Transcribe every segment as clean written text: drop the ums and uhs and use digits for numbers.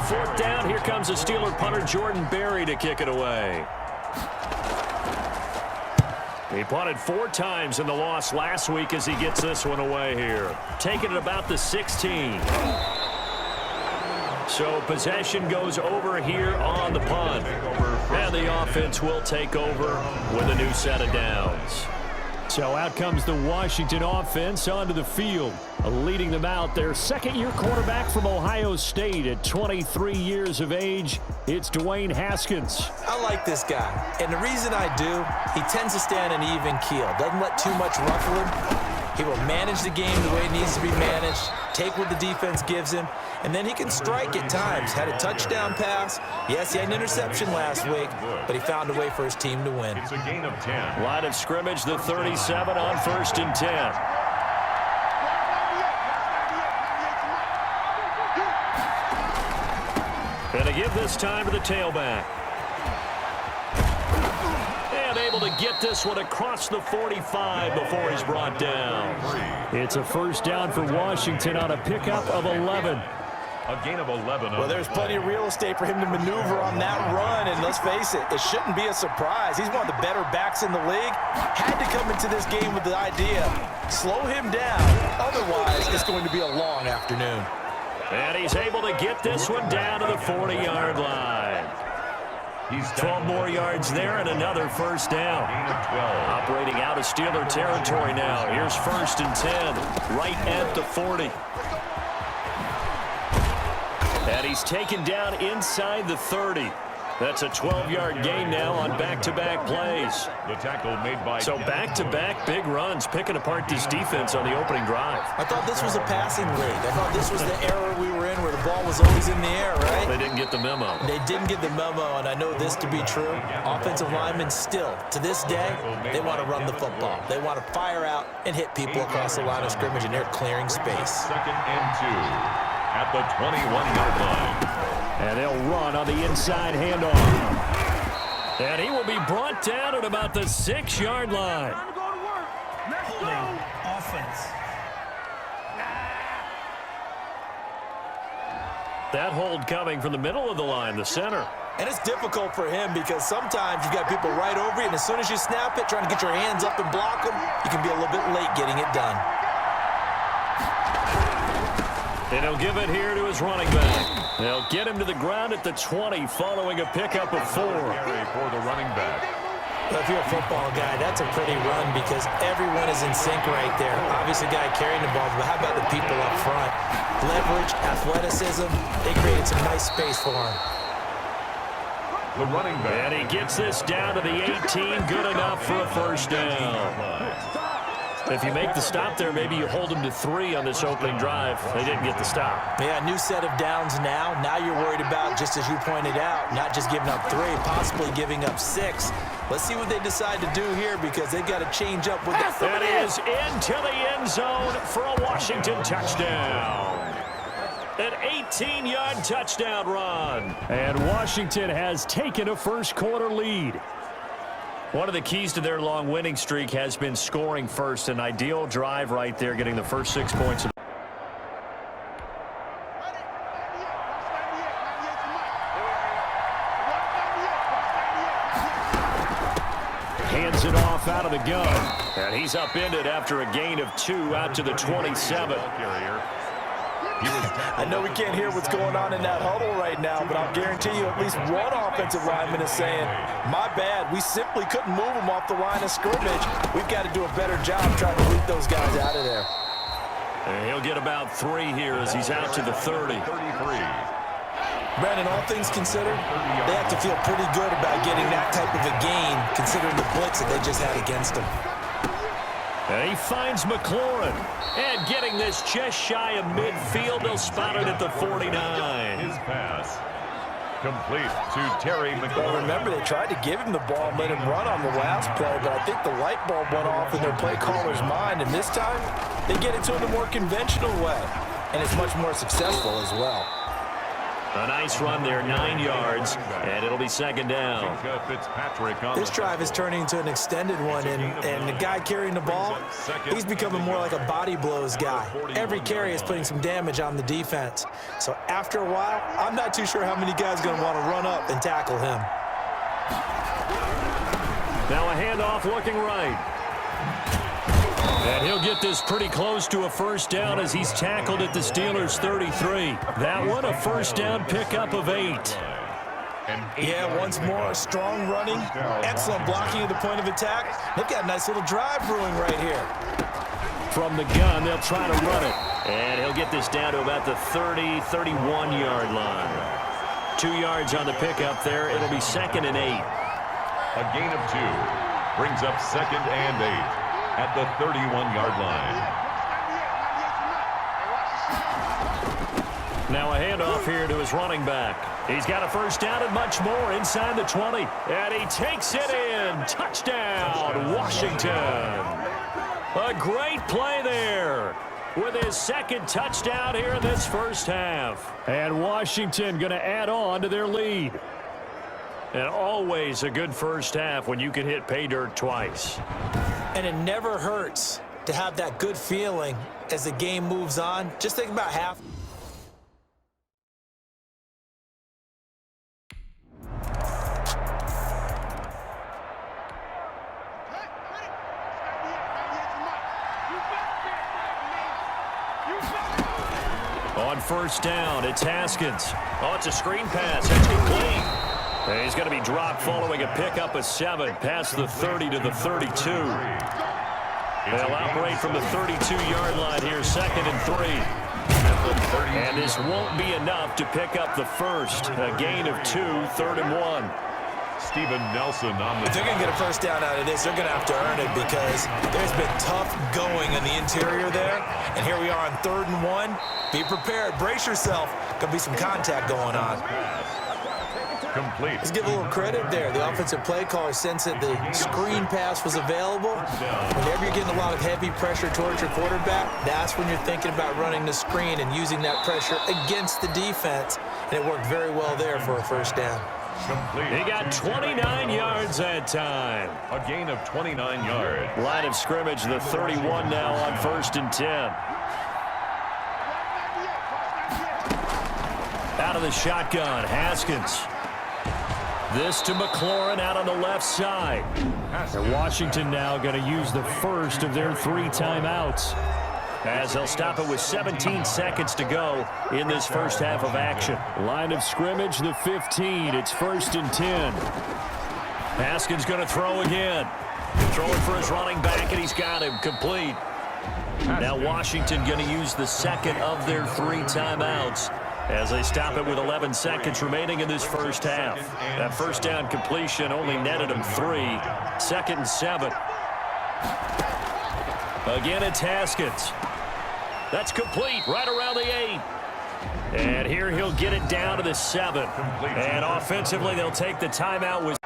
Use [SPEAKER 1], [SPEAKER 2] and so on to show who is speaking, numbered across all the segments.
[SPEAKER 1] fourth down. Here comes the Steeler punter, Jordan Berry, to kick it away. He punted 4 times in the loss last week as he gets this one away here. Taking it about the 16. So possession goes over here on the punt. And the offense will take over with a new set of downs.
[SPEAKER 2] So out comes the Washington offense onto the field. Leading them out, their second-year quarterback from Ohio State at 23 years of age. It's Dwayne Haskins.
[SPEAKER 3] I like this guy, and the reason I do, he tends to stay on an even keel. Doesn't let too much ruffle him. He will manage the game the way it needs to be managed, take what the defense gives him, and then he can strike at times. Had a touchdown pass. Yes, he had an interception last week, but he found a way for his team to win.
[SPEAKER 4] It's a gain of 10.
[SPEAKER 1] Line of scrimmage, the 37 on 1st and 10. And to give this time to the tailback. And able to get this one across the 45 before he's brought down.
[SPEAKER 2] It's a first down for Washington on a pickup of 11.
[SPEAKER 4] A gain of 11.
[SPEAKER 3] Well, there's plenty of real estate for him to maneuver on that run, and let's face it, it shouldn't be a surprise. He's one of the better backs in the league. Had to come into this game with the idea, slow him down, otherwise it's going to be a long afternoon.
[SPEAKER 1] And he's able to get this one down to the 40-yard line. 12 more yards there and another first down. Operating out of Steeler territory now. Here's 1st and 10, right at the 40. And he's taken down inside the 30. That's a 12-yard gain now on back-to-back plays.
[SPEAKER 4] The tackle made by...
[SPEAKER 1] So back-to-back big runs, picking apart this defense on the opening drive.
[SPEAKER 3] I thought this was a passing league. I thought this was the era we were in where the ball was always in the air, right?
[SPEAKER 1] They didn't get the memo.
[SPEAKER 3] They didn't get the memo, and I know this to be true. Offensive linemen still, to this day, they want to run the football. They want to fire out and hit people across the line of scrimmage, and they're clearing space.
[SPEAKER 4] 2nd and 2. At the 21-yard line.
[SPEAKER 2] And they'll run on the inside handoff.
[SPEAKER 1] And he will be brought down at about the 6-yard line.
[SPEAKER 5] Holding offense.
[SPEAKER 1] That hold coming from the middle of the line, the center.
[SPEAKER 3] And it's difficult for him because sometimes you've got people right over you, and as soon as you snap it, trying to get your hands up and block them, you can be a little bit late getting it done.
[SPEAKER 1] And he'll give it here to his running back. They'll get him to the ground at the 20 following a pickup of 4.
[SPEAKER 4] For the running back.
[SPEAKER 3] Well, if you're a football guy, that's a pretty run because everyone is in sync right there. Obviously, the guy carrying the ball, but how about the people up front? Leverage, athleticism, they created some nice space for him.
[SPEAKER 4] The running back.
[SPEAKER 1] And he gets this down to the 18, good enough for a first down. If you make the stop there, maybe you hold them to 3 on this opening drive. They didn't get the stop.
[SPEAKER 3] Yeah, new set of downs now. Now you're worried about, just as you pointed out, not just giving up 3, possibly giving up 6. Let's see what they decide to do here because they've got to change up with that.
[SPEAKER 1] That is into the end zone for a Washington touchdown. An 18-yard touchdown run.
[SPEAKER 2] And Washington has taken a first-quarter lead.
[SPEAKER 1] One of the keys to their long winning streak has been scoring first. An ideal drive right there, getting the first 6 points.
[SPEAKER 2] Hands it off out of the gun.
[SPEAKER 1] And he's upended after a gain of 2 out to the 27.
[SPEAKER 3] I know we can't hear what's going on in that huddle right now, but I'll guarantee you at least one offensive lineman is saying, my bad, we simply couldn't move them off the line of scrimmage. We've got to do a better job trying to weed those guys out of there.
[SPEAKER 1] And he'll get about 3 here as he's out to the 30.
[SPEAKER 3] Brandon, all things considered, they have to feel pretty good about getting that type of a gain considering the blitz that they just had against them.
[SPEAKER 1] And he finds McLaurin. And getting this just shy of midfield, they'll spot it at the 49.
[SPEAKER 4] His pass complete to Terry McLaurin.
[SPEAKER 3] Well, remember, they tried to give him the ball and let him run on the last play, but I think the light bulb went off in their play caller's mind, and this time they get it to him the more conventional way, and it's much more successful as well.
[SPEAKER 1] A nice run there, 9 yards, and it'll be second down.
[SPEAKER 3] This drive is turning into an extended one, and the guy carrying the ball, he's becoming more like a body blows guy. Every carry is putting some damage on the defense. So after a while, I'm not too sure how many guys are going to want to run up and tackle him.
[SPEAKER 2] Now a handoff looking right. And he'll get this pretty close to a first down as he's tackled at the Steelers' 33. That one, a first down pickup of 8.
[SPEAKER 3] Yeah, once more, strong running, excellent blocking at the point of attack. They've got a nice little drive brewing right here.
[SPEAKER 2] From the gun, they'll try to run it.
[SPEAKER 1] And he'll get this down to about the 30, 31-yard line. 2 yards on the pickup there. It'll be 2nd and 8.
[SPEAKER 4] A gain of 2 brings up 2nd and 8 at the 31-yard line.
[SPEAKER 2] Now a handoff here to his running back. He's got a first down and much more inside the 20. And he takes it in. Touchdown, Washington. A great play there with his 2nd touchdown here in this first half. And Washington going to add on to their lead. And always a good first half when you can hit pay dirt twice.
[SPEAKER 3] And it never hurts to have that good feeling as the game moves on. Just think about half.
[SPEAKER 2] On first down, it's Haskins.
[SPEAKER 1] Oh, it's a screen pass. That's complete. He's going to be dropped following a pickup of 7 past the 30 to the 32. They'll operate from the 32-yard line here, 2nd and 3. And this won't be enough to pick up the first. A gain of 2, 3rd and 1.
[SPEAKER 4] Steven Nelson on the...
[SPEAKER 3] If they're going to get a first down out of this, they're going to have to earn it because there's been tough going in the interior there. And here we are on 3rd and 1. Be prepared. Brace yourself. Going to be some contact going on.
[SPEAKER 4] Complete.
[SPEAKER 3] Let's give a little credit there. The offensive play caller sensed that the screen pass was available. Whenever you're getting a lot of heavy pressure towards your quarterback, that's when you're thinking about running the screen and using that pressure against the defense. And it worked very well there for a first down.
[SPEAKER 4] Complete.
[SPEAKER 2] He got 29 yards that time.
[SPEAKER 4] A gain of 29 yards.
[SPEAKER 2] Line of scrimmage, the 31 now on 1st and 10. Out of the shotgun, Haskins. This to McLaurin out on the left side. And Washington now going to use the first of their 3 timeouts, as they'll stop it with 17 seconds to go in this first half of action. Line of scrimmage, the 15. It's 1st and 10. Haskins going to throw again. Throwing for his running back, and he's got him complete. Now Washington going to use the 2nd of their 3 timeouts as they stop it with 11 seconds remaining in this first half. That first down completion only netted them 3. 2nd and 7. Again, it's Haskins. That's complete right around the 8. And here he'll get it down to the 7. And offensively, they'll take the timeout with...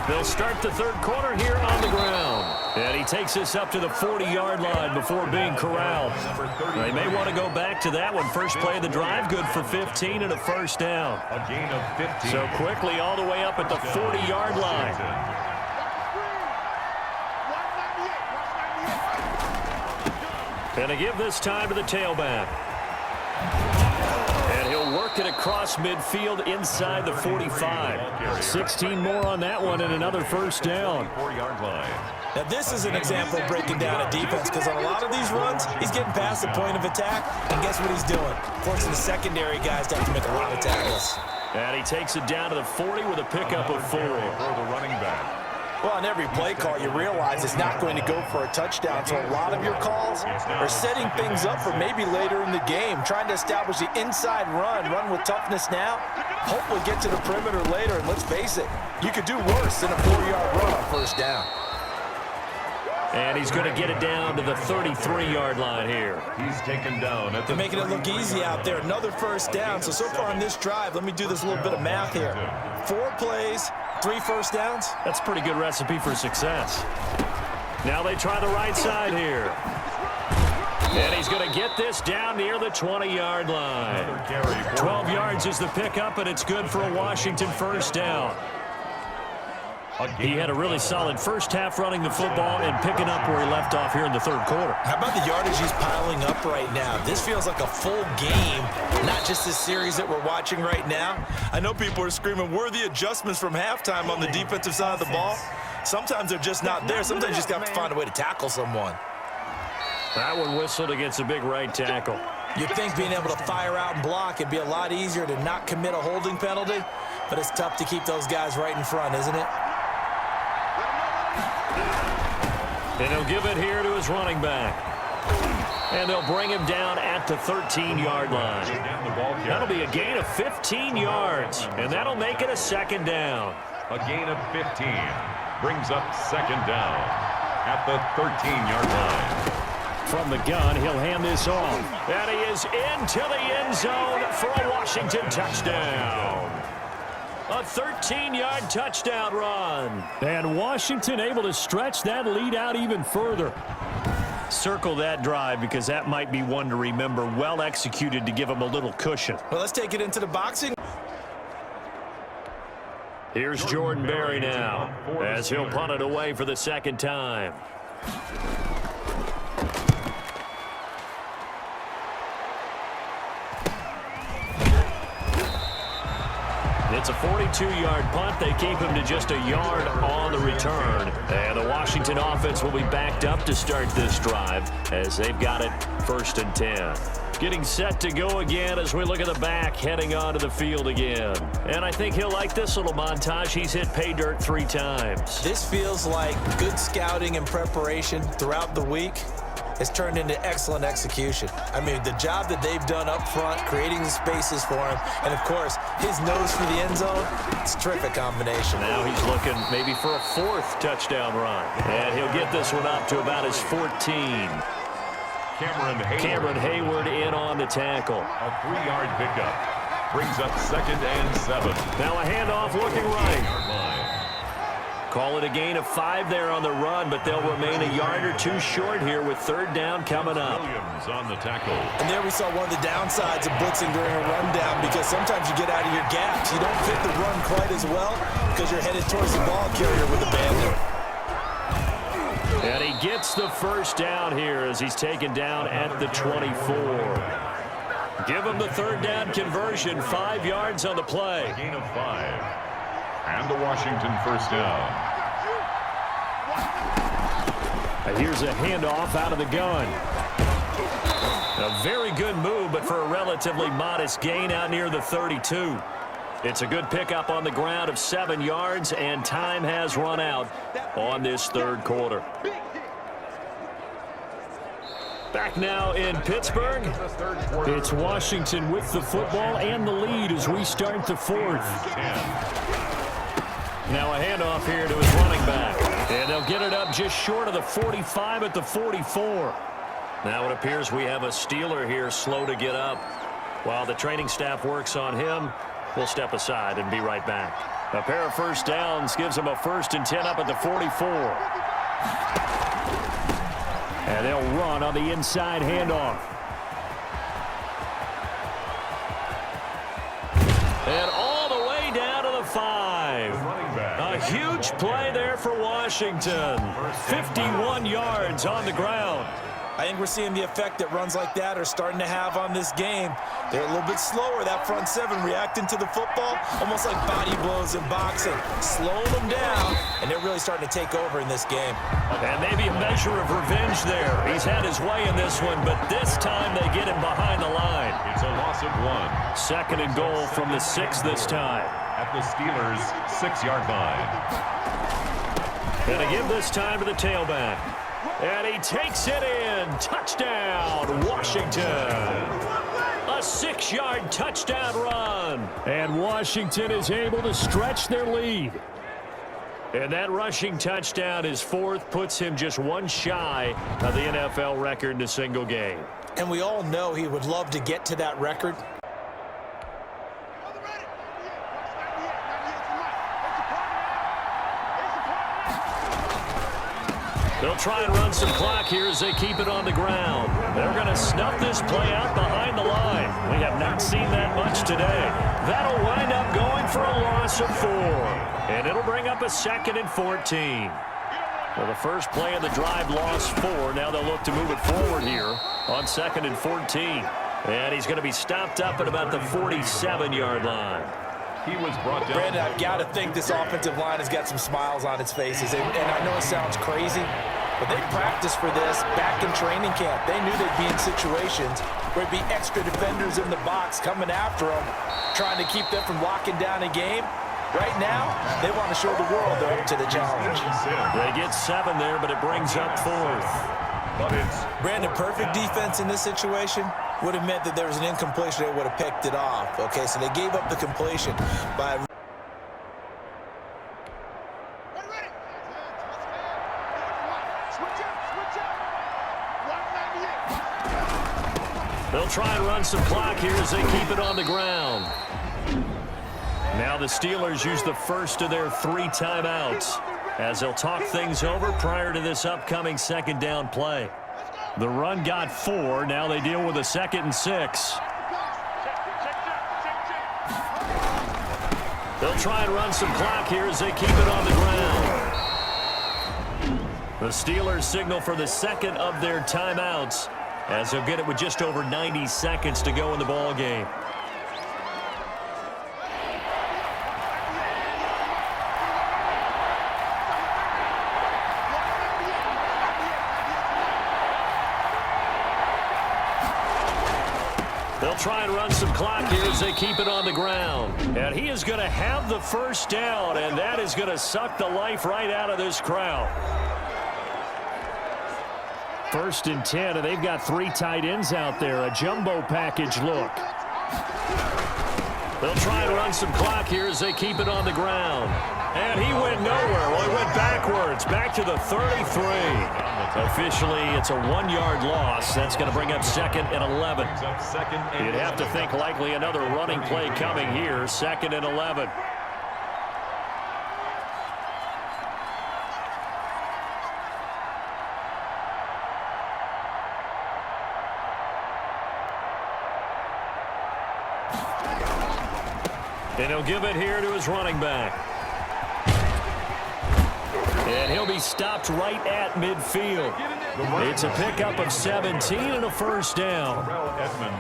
[SPEAKER 2] They'll start the 3rd quarter here on the ground. And he takes this up to the 40-yard line before being corralled. They may want to go back to that one. First play of the drive, good for 15 and a first down.
[SPEAKER 4] A gain of 15.
[SPEAKER 2] So quickly all the way up at the 40-yard line. And to give this time to the tailback. And he'll work it across midfield inside the 45. 16 more on that one and another first down.
[SPEAKER 4] 4-yard line.
[SPEAKER 3] Now, this is an example of breaking down a defense because on a lot of these runs, he's getting past the point of attack, and guess what he's doing? Forcing the secondary guys to have to make a lot of tackles.
[SPEAKER 2] And he takes it down to the 40 with a pickup of 4.
[SPEAKER 4] For the running back.
[SPEAKER 3] Well, on every play call, you realize it's not going to go for a touchdown, so a lot of your calls are setting things up for maybe later in the game, trying to establish the inside run with toughness now, hopefully get to the perimeter later, and let's face it, you could do worse than a 4-yard run on first down.
[SPEAKER 2] And he's going to get it down to the 33-yard line here.
[SPEAKER 4] He's taken down at the...
[SPEAKER 3] They're making it look easy out there. Another first down. So far on this drive, let me do this little bit of math here. 4 plays, 3 first downs.
[SPEAKER 2] That's a pretty good recipe for success. Now they try the right side here. And he's going to get this down near the 20-yard line. 12 yards is the pickup, and it's good for a Washington first down. He had a really solid first half running the football and picking up where he left off here in the third quarter.
[SPEAKER 3] How about the yardage he's piling up right now? This feels like a full game, not just this series that we're watching right now. I know people are screaming, worthy adjustments from halftime on the defensive side of the ball. Sometimes they're just not there. Sometimes you just got to find a way to tackle someone.
[SPEAKER 2] That one whistled against a big right tackle.
[SPEAKER 3] You'd think being able to fire out and block it'd be a lot easier to not commit a holding penalty, but it's tough to keep those guys right in front, isn't it?
[SPEAKER 2] And he'll give it here to his running back. And they'll bring him down at the 13-yard line. That'll be a gain of 15 yards, and that'll make it a second down.
[SPEAKER 4] A gain of 15 brings up second down at the 13-yard line.
[SPEAKER 2] From the gun, he'll hand this off. And he is into the end zone for a Washington touchdown. A 13-yard touchdown run. And Washington able to stretch that lead out even further. Circle that drive because that might be one to remember. Well executed to give him a little cushion.
[SPEAKER 3] Well, let's take it into the boxing.
[SPEAKER 2] Here's Jordan Berry now as he'll punt it away for the second time. It's a 42-yard punt. They keep him to just a yard on the return. And the Washington offense will be backed up to start this drive as they've got it 1st and 10. Getting set to go again as we look at the back heading onto the field again. And I think he'll like this little montage. He's hit pay dirt 3 times.
[SPEAKER 3] This feels like good scouting and preparation throughout the week. It's turned into excellent execution. I mean, the job that they've done up front, creating the spaces for him, and, of course, his nose for the end zone, it's a terrific combination.
[SPEAKER 2] Now he's looking maybe for a 4th touchdown run. And he'll get this one up to about his 14. Cameron Hayward in on the tackle.
[SPEAKER 4] A 3-yard pickup brings up 2nd and 7.
[SPEAKER 2] Now a handoff looking right. Call it a gain of 5 there on the run, but they'll remain a yard or 2 short here with 3rd down coming up.
[SPEAKER 4] Williams on the tackle.
[SPEAKER 3] And there we saw one of the downsides of blitzing during a rundown because sometimes you get out of your gaps. You don't fit the run quite as well because you're headed towards the ball carrier with the band.
[SPEAKER 2] And he gets the first down here as he's taken down at the 24. Give him the 3rd down conversion, 5 yards on the play.
[SPEAKER 4] A gain of 5. And the Washington first down.
[SPEAKER 2] Here's a handoff out of the gun. A very good move, but for a relatively modest gain out near the 32. It's a good pickup on the ground of 7 yards, and time has run out on this 3rd quarter. Back now in Pittsburgh. It's Washington with the football and the lead as we start the 4th. Now a handoff here to his running back. And they'll get it up just short of the 45 at the 44. Now it appears we have a Steeler here slow to get up. While the training staff works on him, we'll step aside and be right back. A pair of first downs gives them a 1st and 10 up at the 44. And they'll run on the inside handoff. And all the way down to the 5. A huge play there for Washington. 51 yards on the ground.
[SPEAKER 3] I think we're seeing the effect that runs like that are starting to have on this game. They're a little bit slower, that front 7 reacting to the football, almost like body blows in boxing, slowing them down, and they're really starting to take over in this game.
[SPEAKER 2] And maybe a measure of revenge there. He's had his way in this one, but this time they get him behind the line.
[SPEAKER 4] It's a loss of 1.
[SPEAKER 2] 2nd and goal from the 6 this time.
[SPEAKER 4] At the Steelers' 6-yard line.
[SPEAKER 2] And to give this time to the tailback. And he takes it in. Touchdown, Washington. A 6-yard touchdown run. And Washington is able to stretch their lead. And that rushing touchdown, his 4th, puts him just 1 shy of the NFL record in a single game.
[SPEAKER 3] And we all know he would love to get to that record.
[SPEAKER 2] They'll try and run some clock here as they keep it on the ground. They're going to snuff this play out behind the line. We have not seen that much today. That'll wind up going for a loss of 4. And it'll bring up a 2nd and 14. Well, the first play of the drive lost 4. Now they'll look to move it forward here on 2nd and 14. And he's going to be stopped up at about the 47-yard line.
[SPEAKER 4] He was brought down.
[SPEAKER 3] Brandon, I've got to think this offensive line has got some smiles on its faces. And I know it sounds crazy, but they practiced for this back in training camp. They knew they'd be in situations where it'd be extra defenders in the box coming after them, trying to keep them from locking down a game. Right now, they want to show the world they're up to the challenge.
[SPEAKER 2] They get 7 there, but it brings up 4th.
[SPEAKER 4] But it's
[SPEAKER 3] Brandon, perfect defense in this situation would have meant that there was an incompletion. They would have picked it off. Okay, so they gave up the completion by...
[SPEAKER 2] They'll try and run some clock here as they keep it on the ground. Now the Steelers use the first of their 3 timeouts as they'll talk things over prior to this upcoming 2nd down play. The run got 4. Now they deal with a 2nd and 6. They'll try and run some clock here as they keep it on the ground. The Steelers signal for the 2nd of their timeouts as they'll get it with just over 90 seconds to go in the ball game. They'll try and run some clock here as they keep it on the ground. And he is going to have the first down, and that is going to suck the life right out of this crowd. 1st and 10, and they've got 3 tight ends out there. A jumbo package look. They'll try and run some clock here as they keep it on the ground. And he went nowhere. Well, he went backwards, back to the 33. Officially, it's a 1-yard loss. That's going to bring up 2nd and 11. You'd have to think likely another running play coming here. 2nd and 11. And he'll give it here to his running back. And he'll be stopped right at midfield. It's a pickup of 17 and a first down.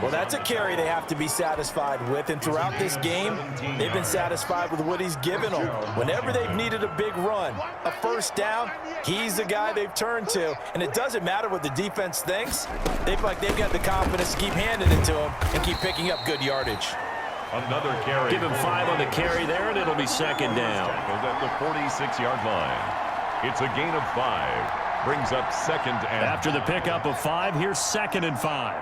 [SPEAKER 3] Well, that's a carry they have to be satisfied with. And throughout this game, they've been satisfied with what he's given them. Whenever they've needed a big run, a first down, he's the guy they've turned to. And it doesn't matter what the defense thinks. They feel like they've got the confidence to keep handing it to him and keep picking up good yardage.
[SPEAKER 4] Another carry.
[SPEAKER 2] Give him 5 on the carry there, and it'll be 2nd down.
[SPEAKER 4] At the 46-yard line. It's a gain of 5. Brings up 2nd and...
[SPEAKER 2] After the pickup of 5, here's 2nd and 5.